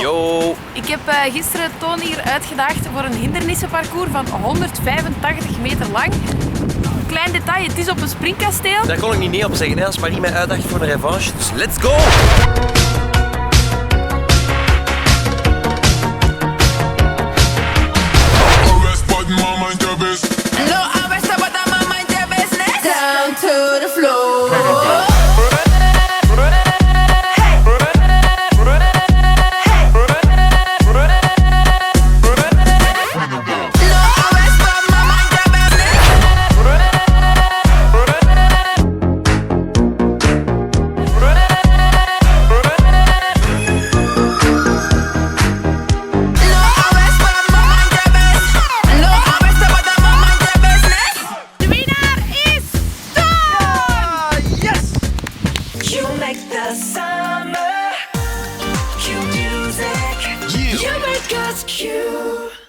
Yo. Ik heb gisteren Toon hier uitgedaagd voor een hindernissenparcours van 185 meter lang. Klein detail, het is op een springkasteel. Daar kon ik niet nee op zeggen, hè. Als Marie mij uitdacht voor een revanche. Dus let's go! Down to the floor. The summer, cue music, you make us cute.